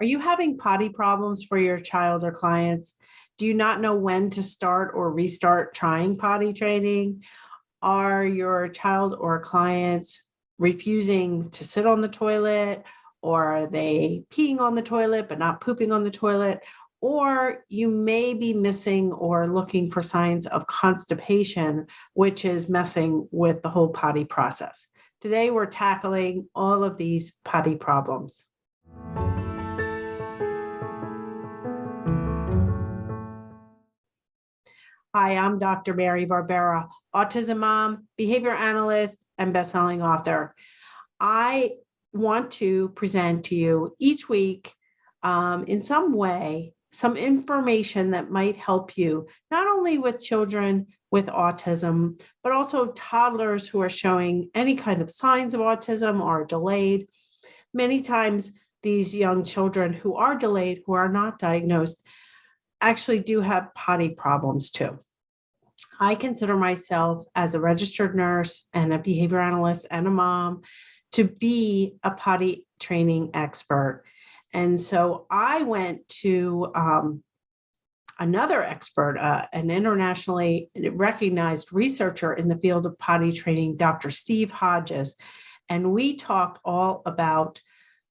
Are you having potty problems for your child or clients? Do you not know when to start or restart trying potty training? Are your child or clients refusing to sit on the toilet? Or are they peeing on the toilet but not pooping on the toilet? Or you may be missing or looking for signs of constipation, which is messing with the whole potty process. Today, we're tackling all of these potty problems. Hi, I'm Dr. Mary Barbera, autism mom, behavior analyst, and best-selling author. I want to present to you each week, in some way, some information that might help you, not only with children with autism, but also toddlers who are showing any kind of signs of autism or delayed. Many times, these young children who are delayed, who are not diagnosed, actually do have potty problems too. I consider myself as a registered nurse and a behavior analyst and a mom to be a potty training expert. And so I went to another expert, an internationally recognized researcher in the field of potty training, Dr. Steve Hodges, and we talked all about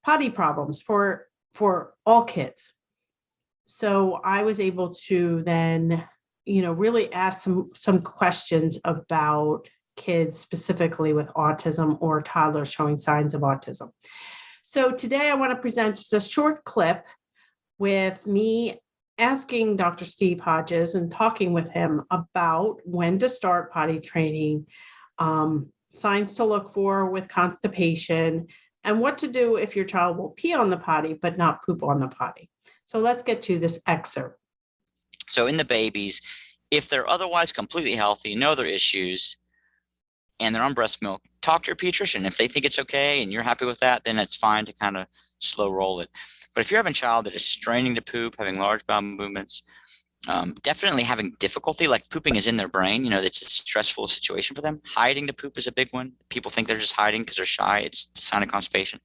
potty problems for all kids. So I was able to then, really ask some questions about kids specifically with autism or toddlers showing signs of autism. So today I want to present just a short clip with me asking Dr. Steve Hodges and talking with him about when to start potty training, signs to look for with constipation, and what to do if your child will pee on the potty but not poop on the potty. So let's get to this excerpt. So in the babies, if they're otherwise completely healthy, no other issues, and they're on breast milk, talk to your pediatrician. If they think it's okay and you're happy with that, then it's fine to kind of slow roll it. But if you're having a child that is straining to poop, having large bowel movements, definitely having difficulty, like pooping is in their brain, it's a stressful situation for them. Hiding to poop is a big one. People think they're just hiding because they're shy. It's a sign of constipation.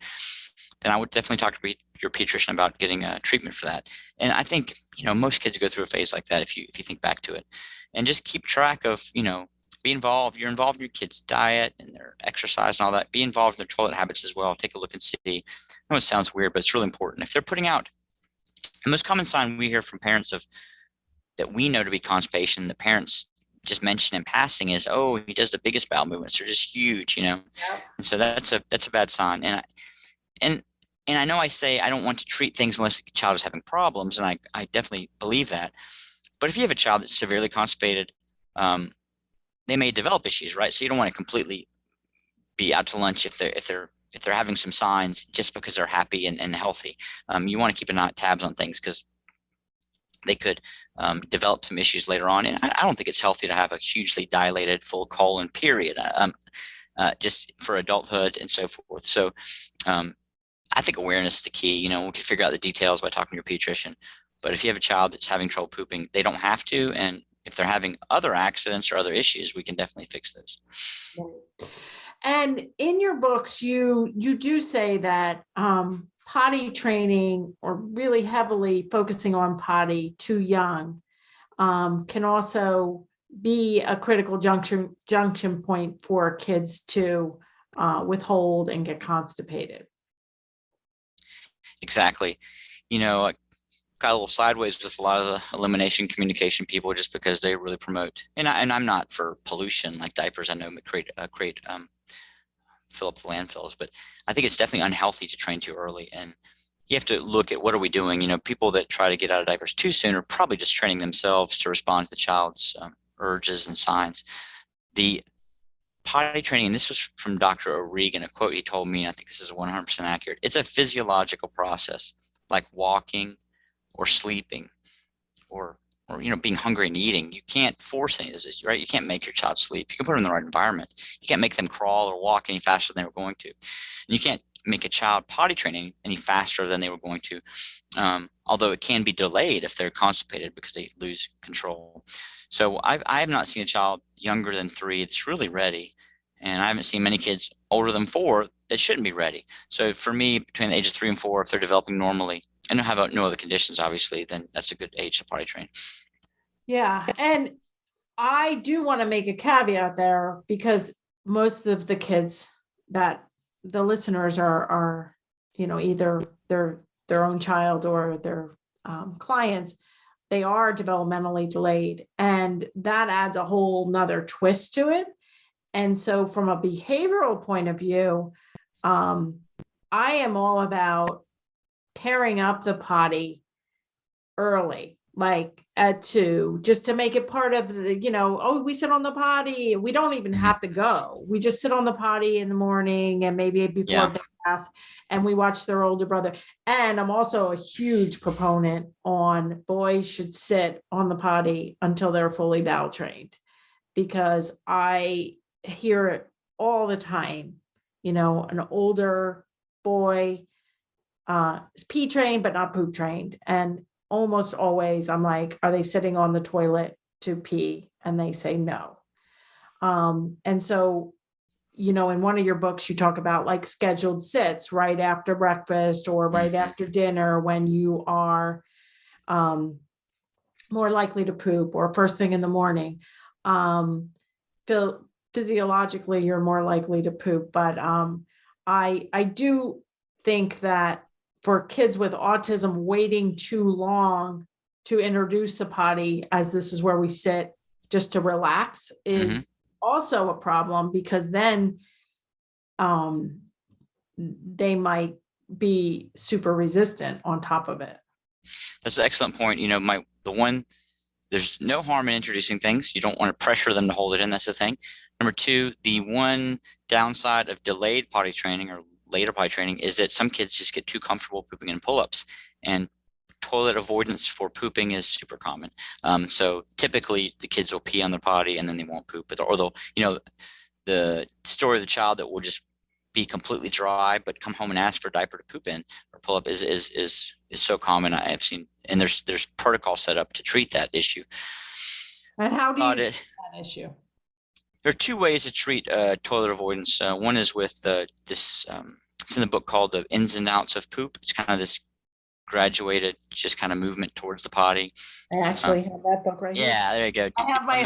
Then I would definitely talk to your pediatrician about getting a treatment for that. And I think, most kids go through a phase like that if you think back to it. And just keep track of, be involved. You're involved in your kids' diet and their exercise and all that. Be involved in their toilet habits as well. Take a look and see. I know it sounds weird, but it's really important. If they're putting out, the most common sign we hear from parents of that we know to be constipation, the parents just mention in passing is, oh, he does the biggest bowel movements. They're just huge, Yep. And so that's a bad sign. And I know I say I don't want to treat things unless the child is having problems, and I definitely believe that. But if you have a child that's severely constipated, they may develop issues, right? So you don't want to completely be out to lunch if they're having some signs just because they're happy and healthy. You want to keep tabs on things because they could develop some issues later on. And I don't think it's healthy to have a hugely dilated full colon period, just for adulthood and so forth. So I think awareness is the key. We can figure out the details by talking to your pediatrician. But if you have a child that's having trouble pooping, they don't have to. And if they're having other accidents or other issues, we can definitely fix those. And in your books, you do say that potty training, or really heavily focusing on potty too young, can also be a critical junction point for kids to withhold and get constipated. Exactly. I got a little sideways with a lot of the elimination communication people just because they really promote, and I'm not for pollution like diapers. I know create fill up the landfills, but I think it's definitely unhealthy to train too early. And you have to look at what are we doing. People that try to get out of diapers too soon are probably just training themselves to respond to the child's urges and signs. The potty training, and this was from Dr. O'Regan, a quote he told me, and I think this is 100% accurate. It's a physiological process, like walking or sleeping or being hungry and eating. You can't force any of this, right? You can't make your child sleep. You can put them in the right environment. You can't make them crawl or walk any faster than they were going to. And you can't make a child potty training any faster than they were going to, although it can be delayed if they're constipated because they lose control. So I have not seen a child younger than 3 that's really ready, and I haven't seen many kids older than 4 that shouldn't be ready. So for me, between the age of 3 and 4, if they're developing normally, and have no other conditions, obviously, then that's a good age to potty train. Yeah. And I do want to make a caveat there, because most of the kids that the listeners are, either their own child or their clients, they are developmentally delayed, and that adds a whole nother twist to it. And so from a behavioral point of view, I am all about pairing up the potty early, like at 2, just to make it part of the, we sit on the potty. We don't even have to go. We just sit on the potty in the morning and maybe before bath, and we watch their older brother. And I'm also a huge proponent on boys should sit on the potty until they're fully bowel trained, because I hear it all the time. An older boy is pee trained, but not poop trained. And almost always I'm like, are they sitting on the toilet to pee? And they say no. And so, in one of your books, you talk about like scheduled sits right after breakfast or right after dinner, when you are more likely to poop, or first thing in the morning. Physiologically, you're more likely to poop. But I do think that for kids with autism, waiting too long to introduce a potty, as this is where we sit just to relax, is also a problem, because then they might be super resistant on top of it. That's an excellent point. There's no harm in introducing things. You don't want to pressure them to hold it in. That's the thing. Number 2, the one downside of delayed potty training or later potty training is that some kids just get too comfortable pooping in pull-ups, and toilet avoidance for pooping is super common. So typically the kids will pee on the potty and then they won't poop, or they'll, the story of the child that will just be completely dry but come home and ask for a diaper to poop in or pull up is so common. I have seen, and there's protocol set up to treat that issue. And how do you treat that issue? There are 2 ways to treat toilet avoidance. One is with this. It's in the book called The Ins and Outs of Poop. It's kind of this graduated, just kind of movement towards the potty. I actually have that book right here. Yeah, there you go. I have my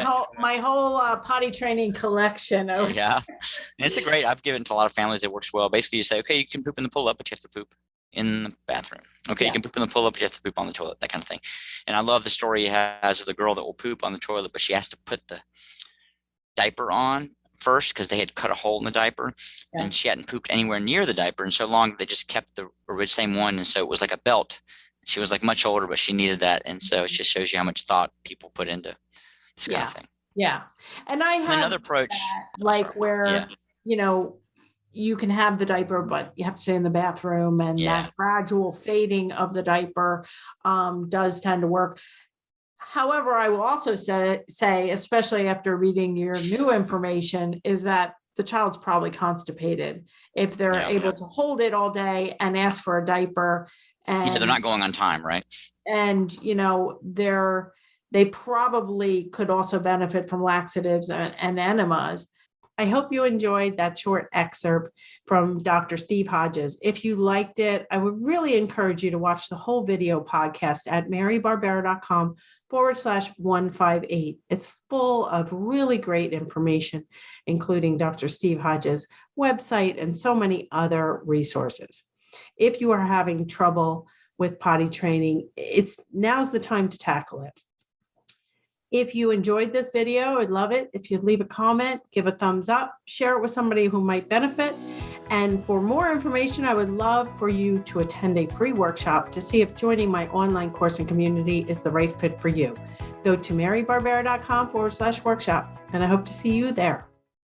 whole potty training collection. Yeah, and it's I've given it to a lot of families. It works well. Basically, you say, okay, you can poop in the pull-up, but you have to poop in the bathroom. Okay, you can poop in the pull-up, but you have to poop on the toilet, that kind of thing. And I love the story he has of the girl that will poop on the toilet, but she has to put the diaper on first because they had cut a hole in the diaper, and she hadn't pooped anywhere near the diaper in so long they just kept the same one, and so it was like a belt. She was like much older, but she needed that, and so it just shows you how much thought people put into this kind of thing. Yeah, and I have another approach where you can have the diaper, but you have to stay in the bathroom, and that gradual fading of the diaper does tend to work. However, I will also say, especially after reading your new information, is that the child's probably constipated if they're able to hold it all day and ask for a diaper. And they're not going on time, right? And, they probably could also benefit from laxatives and enemas. I hope you enjoyed that short excerpt from Dr. Steve Hodges. If you liked it, I would really encourage you to watch the whole video podcast at marybarbera.com/158. It's full of really great information, including Dr. Steve Hodges' website and so many other resources. If you are having trouble with potty training, now's the time to tackle it. If you enjoyed this video, I'd love it if you'd leave a comment, give a thumbs up, share it with somebody who might benefit. And for more information, I would love for you to attend a free workshop to see if joining my online course and community is the right fit for you. Go to marybarbera.com/workshop, and I hope to see you there.